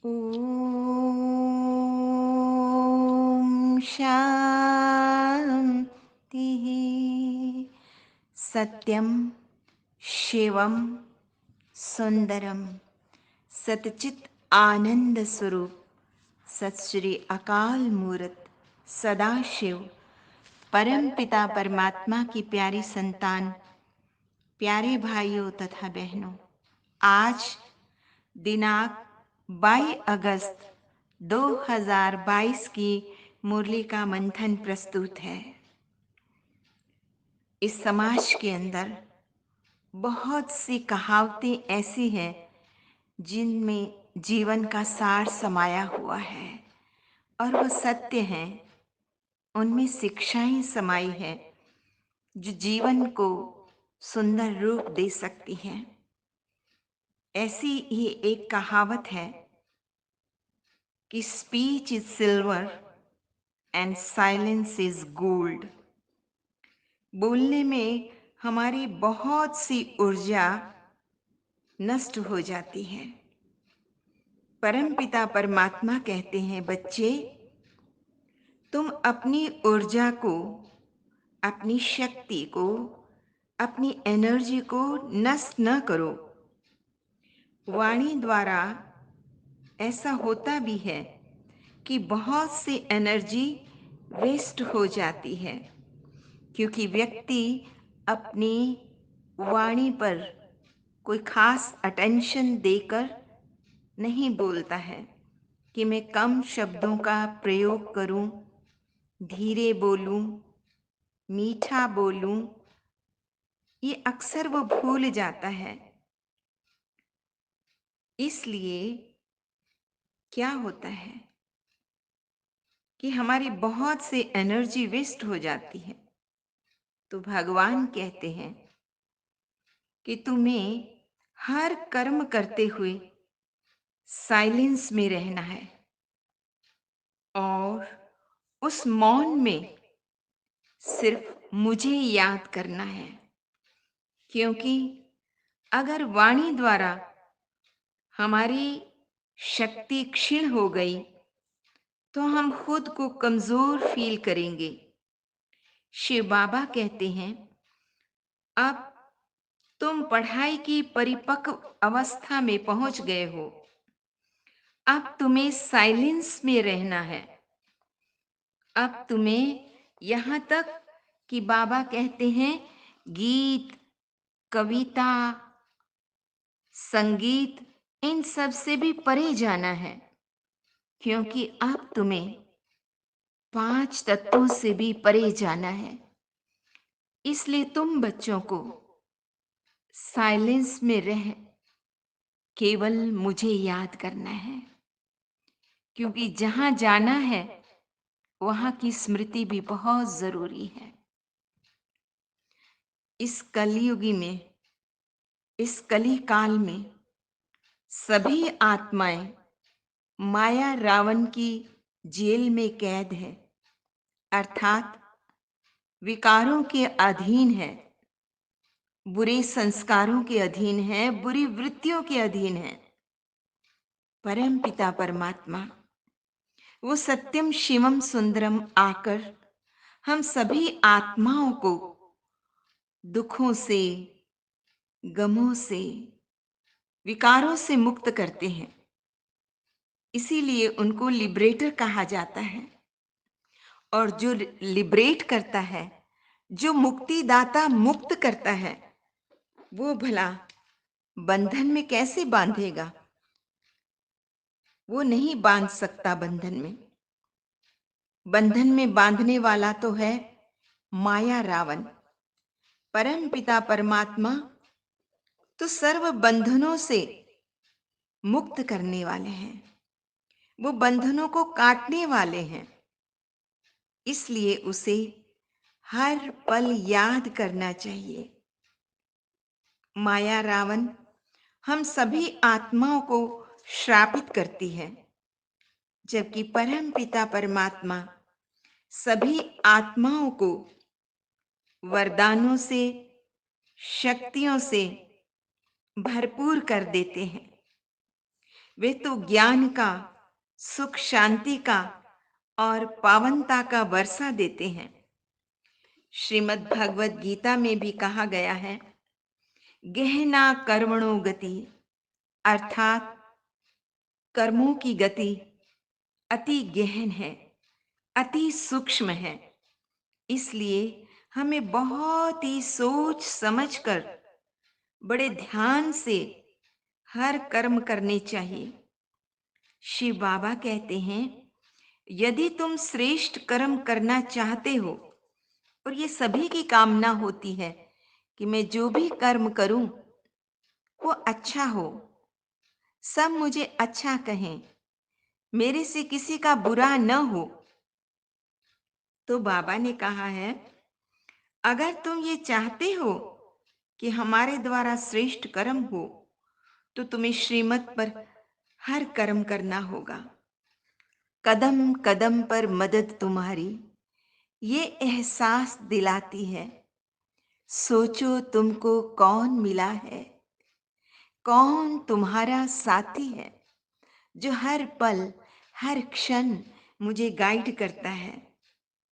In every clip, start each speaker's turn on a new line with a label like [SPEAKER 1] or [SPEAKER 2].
[SPEAKER 1] ॐ शान्तिः। सत्यं शिवं सुंदरम सतचित आनंद स्वरूप सत श्री अकाल मूर्त सदाशिव परम पिता परमात्मा की प्यारी संतान, प्यारे भाइयों तथा बहनों, आज दिनांक 22 अगस्त 2022 की मुरली का मंथन प्रस्तुत है। इस समाज के अंदर बहुत सी कहावतें ऐसी हैं जिनमें जीवन का सार समाया हुआ है और वह सत्य हैं। उनमें शिक्षाएं समाई है जो जीवन को सुंदर रूप दे सकती हैं। ऐसी ही एक कहावत है कि speech is silver and silence is gold. बोलने में हमारी बहुत सी ऊर्जा नष्ट हो जाती है। परमपिता परमात्मा कहते हैं, बच्चे, तुम अपनी ऊर्जा को, अपनी शक्ति को, अपनी एनर्जी को नष्ट न करो। वाणी द्वारा ऐसा होता भी है कि बहुत सी एनर्जी वेस्ट हो जाती है, क्योंकि व्यक्ति अपनी वाणी पर कोई खास अटेंशन देकर नहीं बोलता है कि मैं कम शब्दों का प्रयोग करूं, धीरे बोलूं, मीठा बोलूं। ये अक्सर वो भूल जाता है। इसलिए क्या होता है कि हमारी बहुत से एनर्जी वेस्ट हो जाती है। तो भगवान कहते हैं कि तुम्हें हर कर्म करते हुए साइलेंस में रहना है और उस मौन में सिर्फ मुझे याद करना है। क्योंकि अगर वाणी द्वारा हमारी शक्ति क्षीण हो गई तो हम खुद को कमजोर फील करेंगे। शिव बाबा कहते हैं, अब तुम पढ़ाई की परिपक्व अवस्था में पहुंच गए हो, अब तुम्हें साइलेंस में रहना है। अब तुम्हें यहाँ तक कि बाबा कहते हैं, गीत, कविता, संगीत, इन सब से भी परे जाना है। क्योंकि अब तुम्हें 5 तत्वों से भी परे जाना है। इसलिए तुम बच्चों को साइलेंस में रह केवल मुझे याद करना है, क्योंकि जहां जाना है वहां की स्मृति भी बहुत जरूरी है। इस कलयुगी में, इस कली काल में सभी आत्माएं माया रावण की जेल में कैद है, अर्थात विकारों के अधीन है, बुरे संस्कारों के अधीन है, बुरी वृत्तियों के अधीन है। परम पिता परमात्मा, वो सत्यम शिवम सुंदरम आकर हम सभी आत्माओं को दुखों से, गमों से, विकारों से मुक्त करते हैं। इसीलिए उनको लिबरेटर कहा जाता है। और जो लिबरेट करता है, जो मुक्तिदाता मुक्त करता है, वो भला बंधन में कैसे बांधेगा? वो नहीं बांध सकता बंधन में। बंधन में बांधने वाला तो है माया रावण। परम पिता परमात्मा तो सर्व बंधनों से मुक्त करने वाले हैं, वो बंधनों को काटने वाले हैं। इसलिए उसे हर पल याद करना चाहिए। माया रावण हम सभी आत्माओं को श्रापित करती है, जबकि परम पिता परमात्मा सभी आत्माओं को वरदानों से, शक्तियों से भरपूर कर देते हैं। वे तो ज्ञान का, सुख शांति का और पावनता का वर्षा देते हैं। श्रीमद् भगवत गीता में भी कहा गया है, गहना कर्मणो गति, अर्थात कर्मों की गति अति गहन है, अति सूक्ष्म है। इसलिए हमें बहुत ही सोच समझकर बड़े ध्यान से हर कर्म करने चाहिए। शिव बाबा कहते हैं, यदि तुम श्रेष्ठ कर्म करना चाहते हो, और ये सभी की कामना होती है कि मैं जो भी कर्म करूं वो अच्छा हो, सब मुझे अच्छा कहें, मेरे से किसी का बुरा न हो, तो बाबा ने कहा है, अगर तुम ये चाहते हो कि हमारे द्वारा श्रेष्ठ कर्म हो, तो तुम्हें श्रीमत पर हर कर्म करना होगा। कदम कदम पर मदद तुम्हारी ये एहसास दिलाती है। सोचो तुमको कौन मिला है, कौन तुम्हारा साथी है, जो हर पल हर क्षण मुझे गाइड करता है।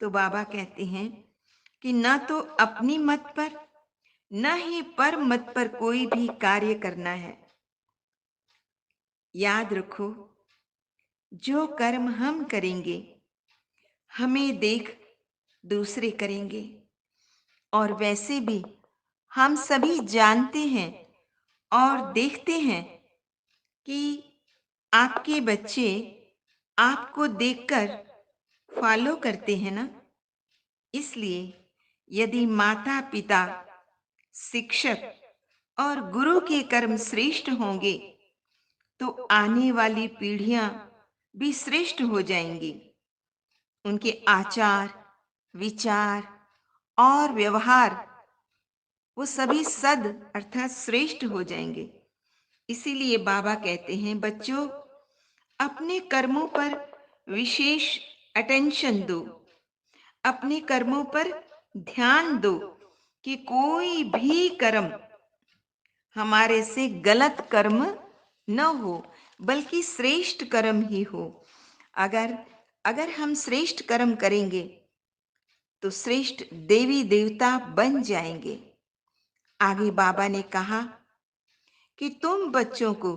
[SPEAKER 1] तो बाबा कहते हैं कि न तो अपनी मत पर न ही पर मत पर कोई भी कार्य करना है। याद रखो, जो कर्म हम करेंगे हमें देख दूसरे करेंगे, और वैसे भी हम सभी जानते हैं और देखते हैं कि आपके बच्चे आपको देखकर फॉलो करते हैं ना। इसलिए यदि माता पिता, शिक्षक और गुरु के कर्म श्रेष्ठ होंगे, तो आने वाली पीढ़ियां भी श्रेष्ठ हो जाएंगी। उनके आचार, विचार और व्यवहार वो सभी सद अर्थात श्रेष्ठ हो जाएंगे। इसीलिए बाबा कहते हैं, बच्चों अपने कर्मों पर विशेष अटेंशन दो, अपने कर्मों पर ध्यान दो कि कोई भी कर्म हमारे से गलत कर्म न हो, बल्कि श्रेष्ठ कर्म ही हो। अगर अगर हम श्रेष्ठ कर्म करेंगे तो श्रेष्ठ देवी देवता बन जाएंगे। आगे बाबा ने कहा कि तुम बच्चों को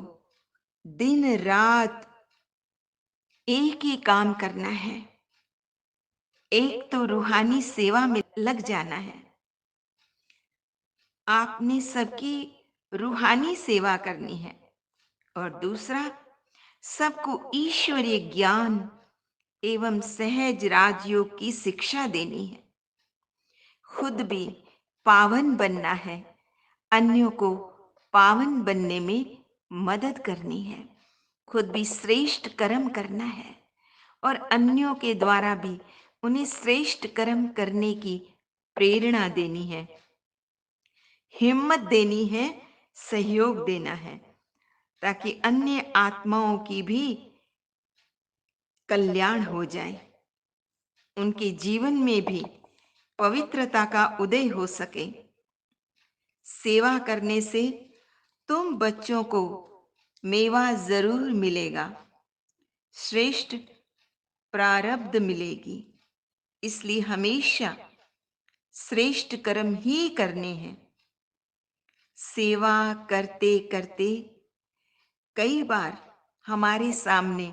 [SPEAKER 1] दिन रात एक ही काम करना है। एक तो रूहानी सेवा में लग जाना है। आपने सबकी रूहानी सेवा करनी है, और दूसरा सबको ईश्वरीय ज्ञान एवं सहज राजयोग की शिक्षा देनी है। खुद भी पावन बनना है, अन्यों को पावन बनने में मदद करनी है। खुद भी श्रेष्ठ कर्म करना है और अन्यों के द्वारा भी उन्हें श्रेष्ठ कर्म करने की प्रेरणा देनी है, हिम्मत देनी है, सहयोग देना है, ताकि अन्य आत्माओं की भी कल्याण हो जाए, उनके जीवन में भी पवित्रता का उदय हो सके। सेवा करने से तुम बच्चों को मेवा जरूर मिलेगा, श्रेष्ठ प्रारब्ध मिलेगी। इसलिए हमेशा श्रेष्ठ कर्म ही करने हैं। सेवा करते करते कई बार हमारे सामने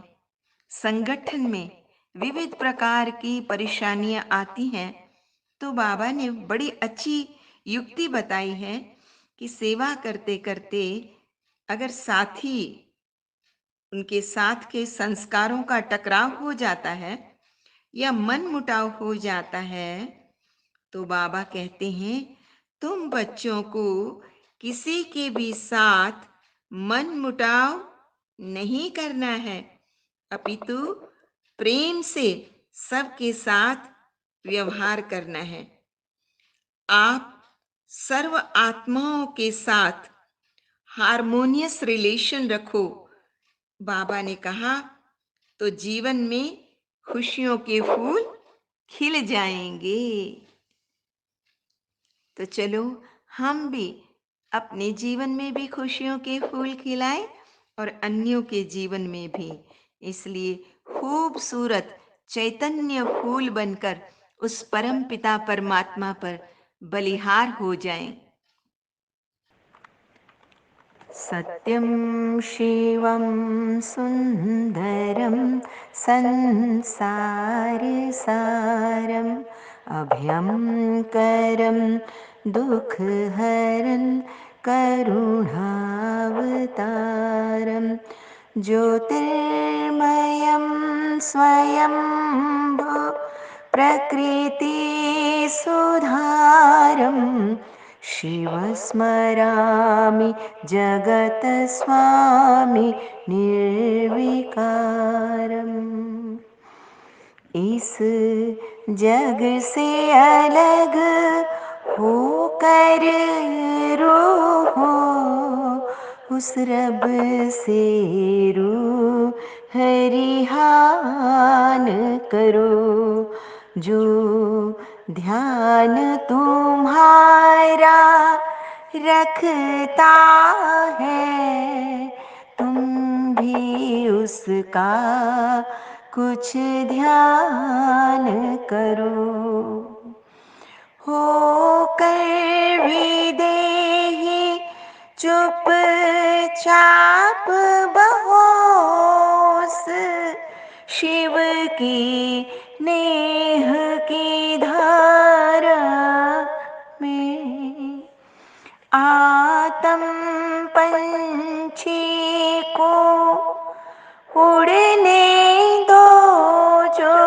[SPEAKER 1] संगठन में विविध प्रकार की परेशानियां आती हैं, तो बाबा ने बड़ी अच्छी युक्ति बताई है कि सेवा करते करते अगर साथी, उनके साथ के संस्कारों का टकराव हो जाता है या मन मुटाव हो जाता है, तो बाबा कहते हैं तुम बच्चों को किसी के भी साथ मन मुटाव नहीं करना है, अपितु प्रेम से सबके साथ व्यवहार करना है। आप सर्व आत्माओं के साथ हार्मोनियस रिलेशन रखो, बाबा ने कहा, तो जीवन में खुशियों के फूल खिल जाएंगे। तो चलो हम भी अपने जीवन में भी खुशियों के फूल खिलाएं और अन्यों के जीवन में भी। इसलिए खूबसूरत चैतन्य फूल बनकर उस परम पिता परमात्मा पर बलिहार हो जाएं। सत्यं शिवं सुन्दरं संसारसारम् अभयंकरं दुःखहरं करुणावतारं ज्योतिर्मयं स्वयंभू प्रकृतिसुधारं शिवस्मरामि जगतस्वामी निर्विकारम्। इस जग से अलग होकर रूह उस रब से रूह हरिहान करो। जो ध्यान तुम्हारा रखता है तुम भी उसका कुछ ध्यान करो। होकर भी देहि चुपचाप बहोश शिव की नेह की धारा में आत्म पंछी को उड़ने दो जो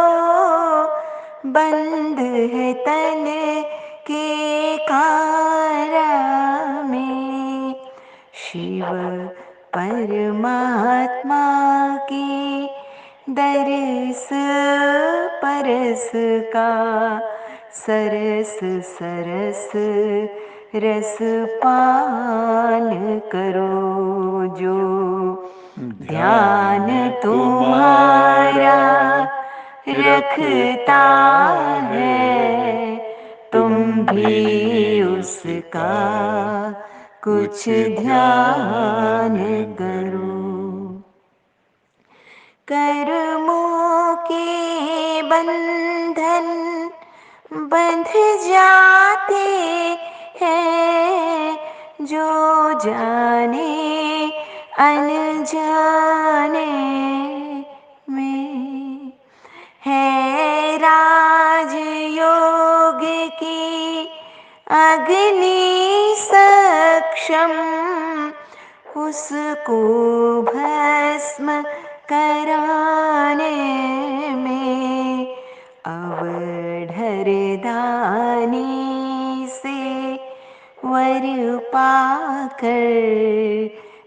[SPEAKER 1] बंद है तन के कारा में। शिव परमात्मा की दरस परस का सरस सरस रस पान करो। जो ध्यान तुम्हारा रखता है तुम भी उसका कुछ ध्यान करो। कर्मों के बंधन बंध जाते हैं जो जाने अनजाने में है राज योग की अग्नि सक्षम उसको भस्म कराने में। अवढर दानी से वर पाकर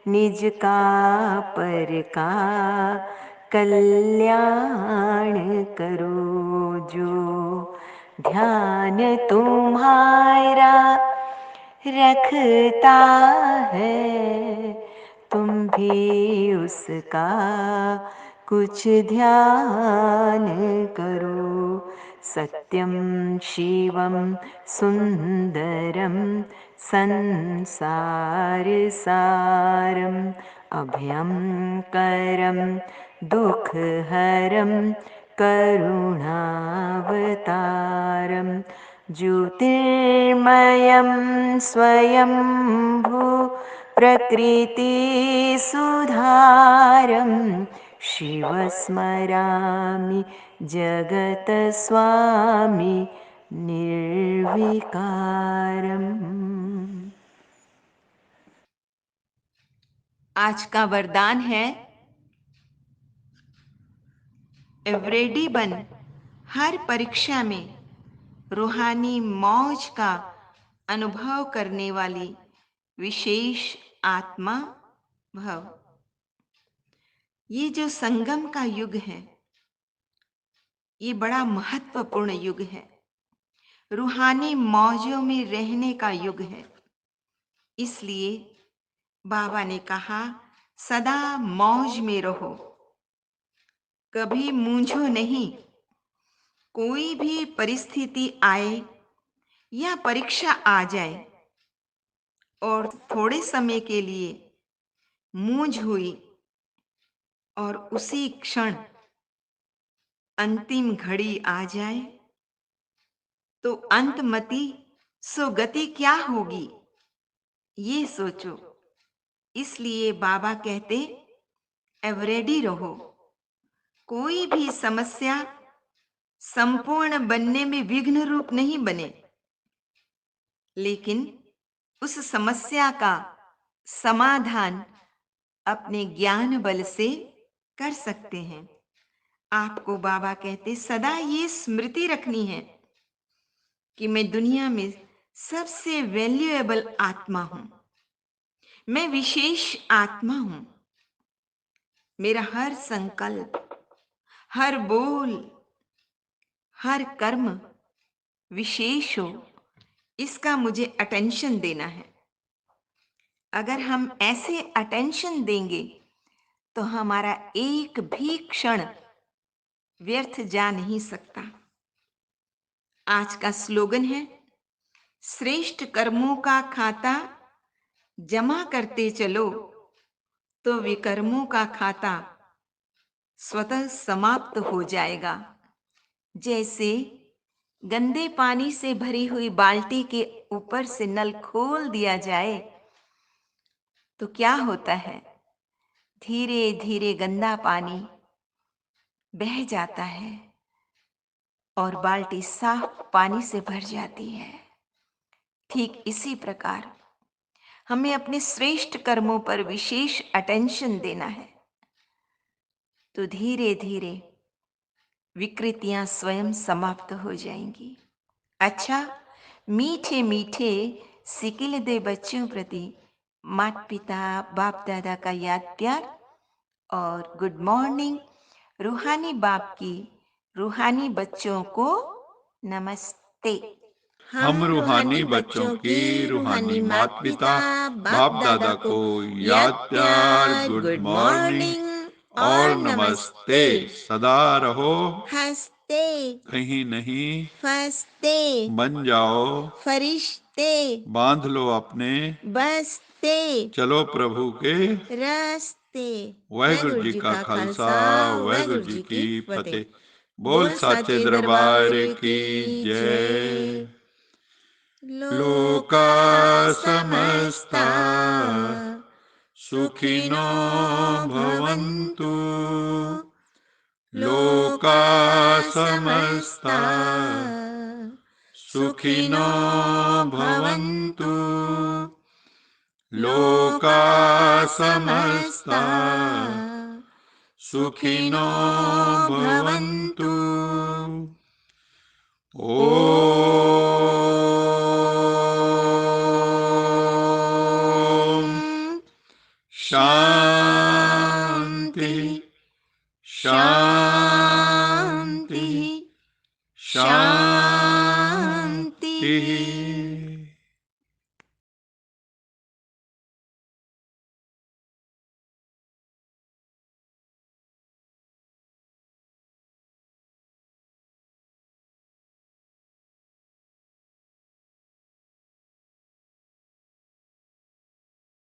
[SPEAKER 1] निज का पर का कल्याण करो। जो ध्यान तुम्हारा रखता है तुम भी उसका कुछ ध्यान करो। सत्यं शिवं सुंदरं संसारसारम् अभयंकरं दुःखहरं करुणावतारं ज्योतिर्मयं स्वयंभू प्रकृतिसुधारं शिवस्मरामि जगतस्वामी निर्विकारम्। आज का वरदान है, एवरेडी बन हर परीक्षा में रूहानी मौज का अनुभव करने वाली विशेष आत्मा भव। ये जो संगम का युग है ये बड़ा महत्वपूर्ण युग है। रूहानी मौजों में रहने का युग है। इसलिए बाबा ने कहा सदा मौज में रहो, कभी मूंझो नहीं। कोई भी परिस्थिति आए या परीक्षा आ जाए और थोड़े समय के लिए मूंझ हुई और उसी क्षण अंतिम घड़ी आ जाए तो अंतमति सो गति क्या होगी, ये सोचो। इसलिए बाबा कहते, अब रेडी रहो। कोई भी समस्या संपूर्ण बनने में विघ्न रूप नहीं बने, लेकिन उस समस्या का समाधान अपने ज्ञान बल से कर सकते हैं। आपको बाबा कहते सदा ये स्मृति रखनी है कि मैं दुनिया में सबसे वैल्यूएबल आत्मा हूं, मैं विशेष आत्मा हूं। मेरा हर संकल्प, हर बोल, हर कर्म विशेष हो, इसका मुझे अटेंशन देना है। अगर हम ऐसे अटेंशन देंगे तो हमारा एक भी क्षण व्यर्थ जा नहीं सकता। आज का स्लोगन है, श्रेष्ठ कर्मों का खाता जमा करते चलो तो विकर्मों का खाता स्वतः समाप्त हो जाएगा। जैसे गंदे पानी से भरी हुई बाल्टी के ऊपर से नल खोल दिया जाए तो क्या होता है, धीरे धीरे गंदा पानी बह जाता है और बाल्टी साफ पानी से भर जाती है। ठीक इसी प्रकार हमें अपने श्रेष्ठ कर्मों पर विशेष अटेंशन देना है, तो धीरे धीरे विकृतियां स्वयं समाप्त हो जाएंगी। अच्छा, मीठे मीठे सिकिल दे बच्चों प्रति माता पिता बाप दादा का याद प्यार और गुड मॉर्निंग। रूहानी बाप की रूहानी बच्चों को नमस्ते।
[SPEAKER 2] हम रूहानी बच्चों की रूहानी माता पिता बाप दादा को याद प्यार, गुड मॉर्निंग और नमस्ते। सदा रहो
[SPEAKER 1] हंसते,
[SPEAKER 2] कहीं नहीं
[SPEAKER 1] फंसते,
[SPEAKER 2] बन जाओ
[SPEAKER 1] फरिश्ते,
[SPEAKER 2] बांध लो अपने
[SPEAKER 1] बसते,
[SPEAKER 2] चलो प्रभु के
[SPEAKER 1] रास्ते।
[SPEAKER 2] वाहिगुरु जी का खालसा वाहिगुरु जी की फतेह। बोल साचे दरबार की जय। लोका समस्ता सुखिनो भवन्तु, लोका समस्ता सुखिनो भवन्तु, लोका समस्ता सुखिनो भवन्तु। ओम शांति शांति शांति।